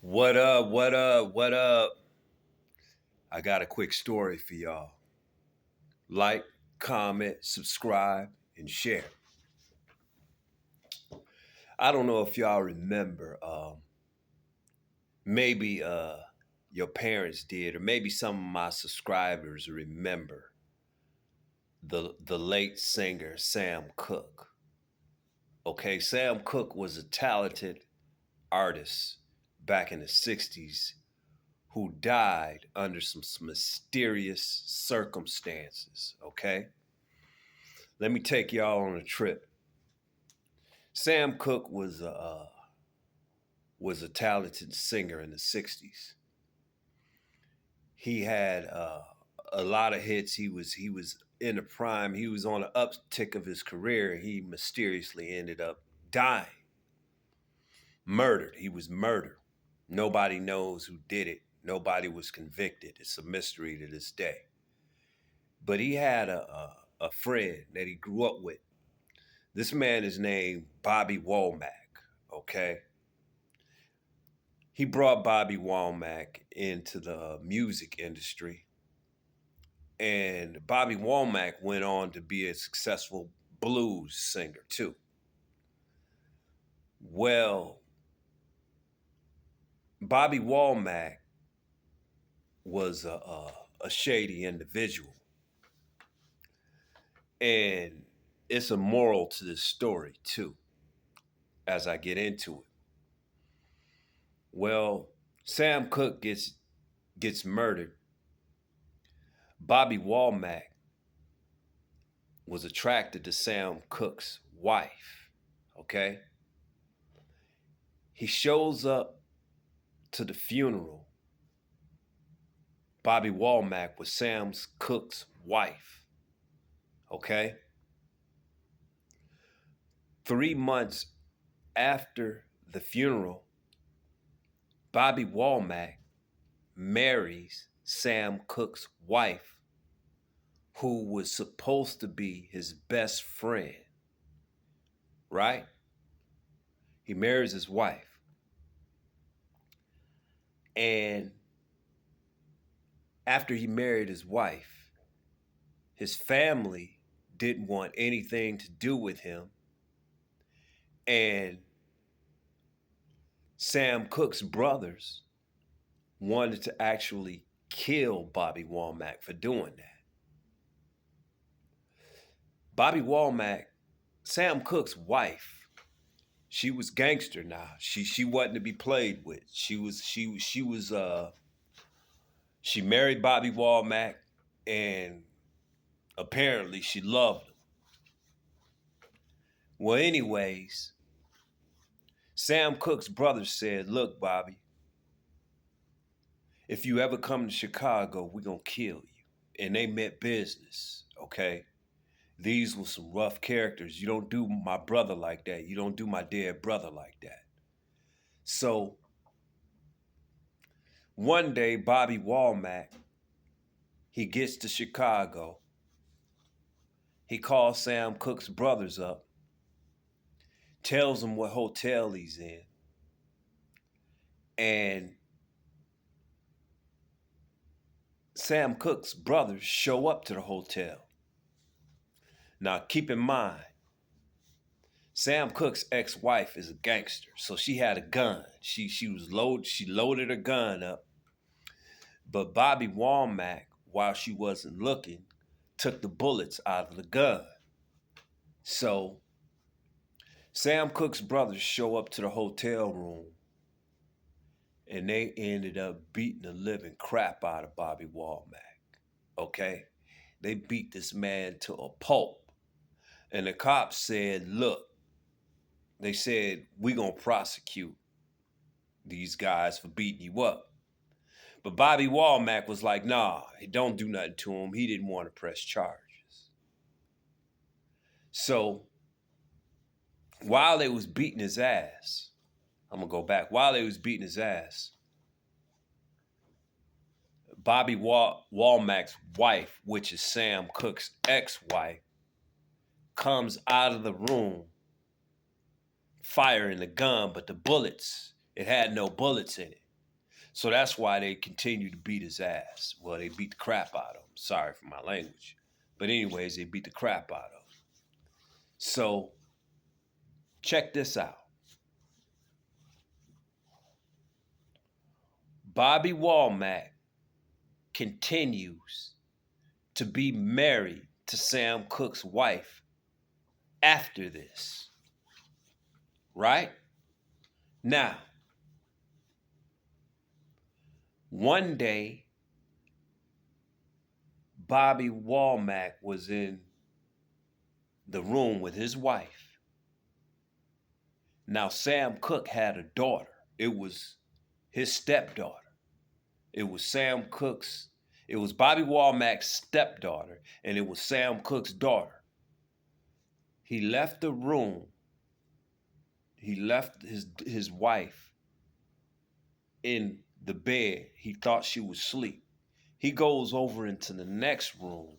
What up? What up? What up? I got a quick story for y'all. Like, comment, subscribe, and share. I don't know if y'all remember, maybe your parents did, or maybe some of my subscribers remember the late singer Sam Cooke. Okay, Sam Cooke was a talented artist back in the 60s who died under some mysterious circumstances, okay? Let me take y'all on a trip. Sam Cooke was a talented singer in the 60s. He had a lot of hits. He was in the prime. He was on the uptick of his career. He mysteriously ended up dying. Murdered. He was murdered. Nobody knows who did it. Nobody was convicted. It's a mystery to this day. But he had a friend that he grew up with. This man is named Bobby Womack, okay? He brought Bobby Womack into the music industry. And Bobby Womack went on to be a successful blues singer too. Well, Bobby Womack was a shady individual. And it's a moral to this story too, as I get into it. Well, Sam Cooke gets murdered. Bobby Womack was attracted to Sam Cooke's wife. Okay? He shows up to the funeral. Bobby Womack was Sam Cooke's wife. Okay? 3 months after the funeral, Bobby Womack marries Sam Cooke's wife, who was supposed to be his best friend. Right? He marries his wife. And after he married his wife, his family didn't want anything to do with him. And Sam Cooke's brothers wanted to actually kill Bobby Womack for doing that. Bobby Womack, Sam Cooke's wife, she was gangster now. She wasn't to be played with. She married Bobby Womack, and apparently she loved him. Well, anyways, Sam Cooke's brother said, "Look, Bobby, if you ever come to Chicago, we're going to kill you." And they meant business, okay? These were some rough characters. You don't do my brother like that. You don't do my dead brother like that. So one day, Bobby Womack, he gets to Chicago. He calls Sam Cooke's brothers up, tells them what hotel he's in, and Sam Cooke's brothers show up to the hotel. Now, keep in mind, Sam Cooke's ex-wife is a gangster, so she had a gun. She loaded her gun up. But Bobby Womack, while she wasn't looking, took the bullets out of the gun. So Sam Cooke's brothers show up to the hotel room, and they ended up beating the living crap out of Bobby Womack. Okay? They beat this man to a pulp. And the cops said, look, they said, we're going to prosecute these guys for beating you up. But Bobby Womack was like, nah, don't do nothing to him. He didn't want to press charges. So while they was beating his ass, I'm going to go back. While they was beating his ass, Bobby Womack's wife, which is Sam Cooke's ex-wife, comes out of the room firing the gun, but the bullets, it had no bullets in it. So that's why they continue to beat his ass. Well, they beat the crap out of him. Sorry for my language. But anyways, they beat the crap out of him. So check this out. Bobby Womack continues to be married to Sam Cooke's wife after this. Right? Now, one day, Bobby Womack was in the room with his wife. Now, Sam Cooke had a daughter. It was his stepdaughter. It was Bobby Womack's stepdaughter, and it was Sam Cooke's daughter. He left the room. He left his wife in the bed. He thought she was asleep. He goes over into the next room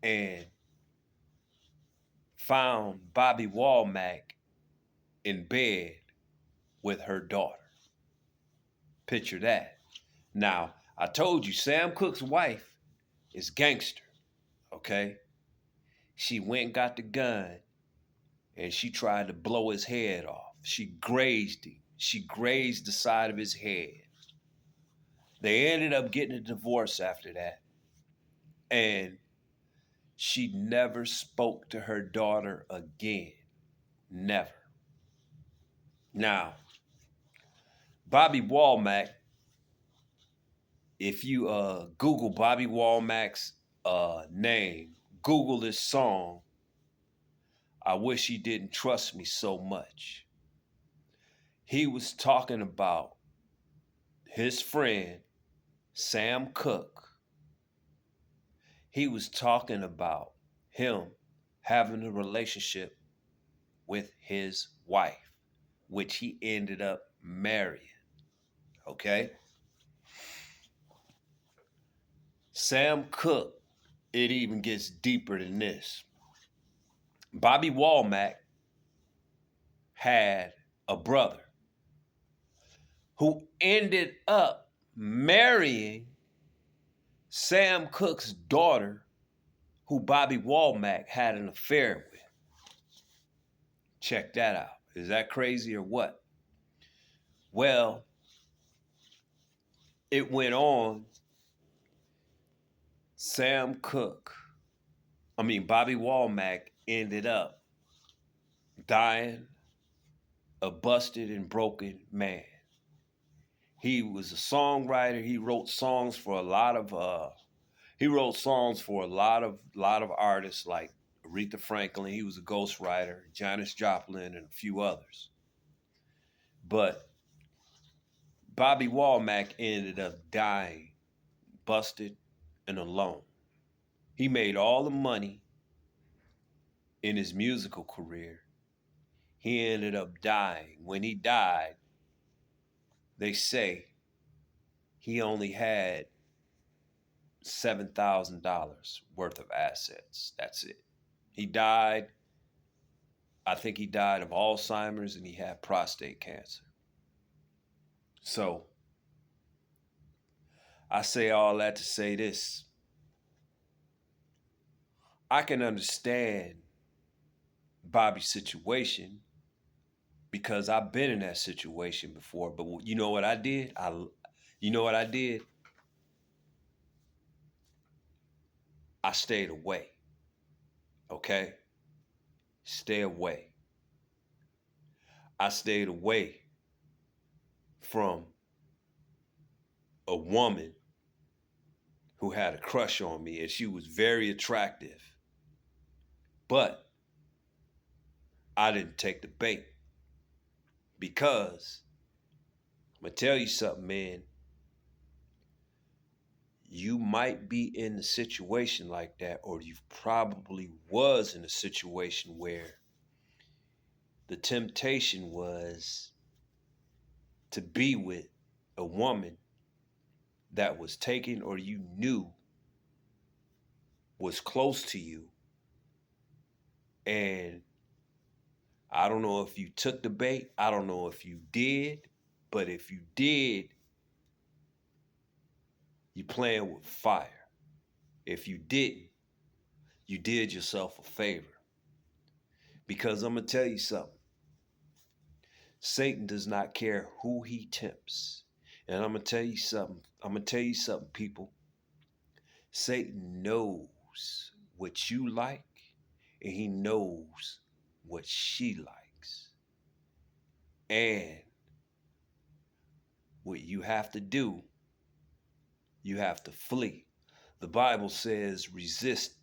and found Bobby Womack in bed with her daughter. Picture that. Now, I told you, Sam Cooke's wife is gangster, okay? She went and got the gun, and she tried to blow his head off. She grazed him. She grazed the side of his head. They ended up getting a divorce after that. And she never spoke to her daughter again. Never. Now, Bobby Womack, if you Google Bobby Womack's name, Google this song, I Wish He Didn't Trust Me So Much. He was talking about his friend, Sam Cooke. He was talking about him having a relationship with his wife, which he ended up marrying. Okay? Sam Cooke, it even gets deeper than this. Bobby Womack had a brother who ended up marrying Sam Cooke's daughter, who Bobby Womack had an affair with. Check that out. Is that crazy or what? Well, it went on. Bobby Womack ended up dying a busted and broken man. He was a songwriter. He wrote songs for a lot of artists like Aretha Franklin. He was a ghostwriter, Janis Joplin, and a few others. But Bobby Womack ended up dying, busted, and alone. He made all the money in his musical career. He ended up dying. When he died, they say he only had $7,000 worth of assets. That's it. He died, I think he died of Alzheimer's, and he had prostate cancer. So, I say all that to say this. I can understand Bobby's situation because I've been in that situation before. But you know what I did? I stayed away. Okay? Stay away. I stayed away from a woman who had a crush on me, and she was very attractive. But I didn't take the bait because I'm going to tell you something, man. You might be in a situation like that, or you probably was in a situation where the temptation was to be with a woman that was taken or you knew was close to you. And I don't know if you took the bait. I don't know if you did. But if you did, You playing with fire. If you didn't, you did yourself a favor. Because I'm going to tell you something. Satan does not care who he tempts. And I'm going to tell you something. I'm going to tell you something, people. Satan knows what you like, and he knows what she likes. And what you have to do, you have to flee. The Bible says, resist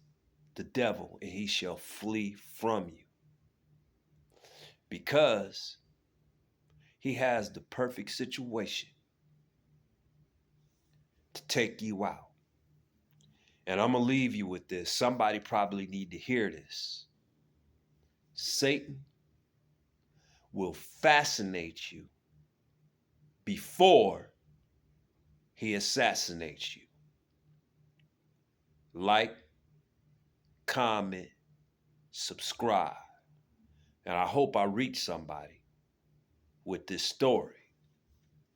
the devil and he shall flee from you. Because he has the perfect situation to take you out. And I'm going to leave you with this. Somebody probably need to hear this. Satan will fascinate you before he assassinates you. Like, comment, subscribe. And I hope I reach somebody with this story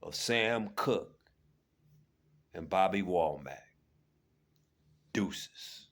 of Sam Cooke and Bobby Womack. Deuces.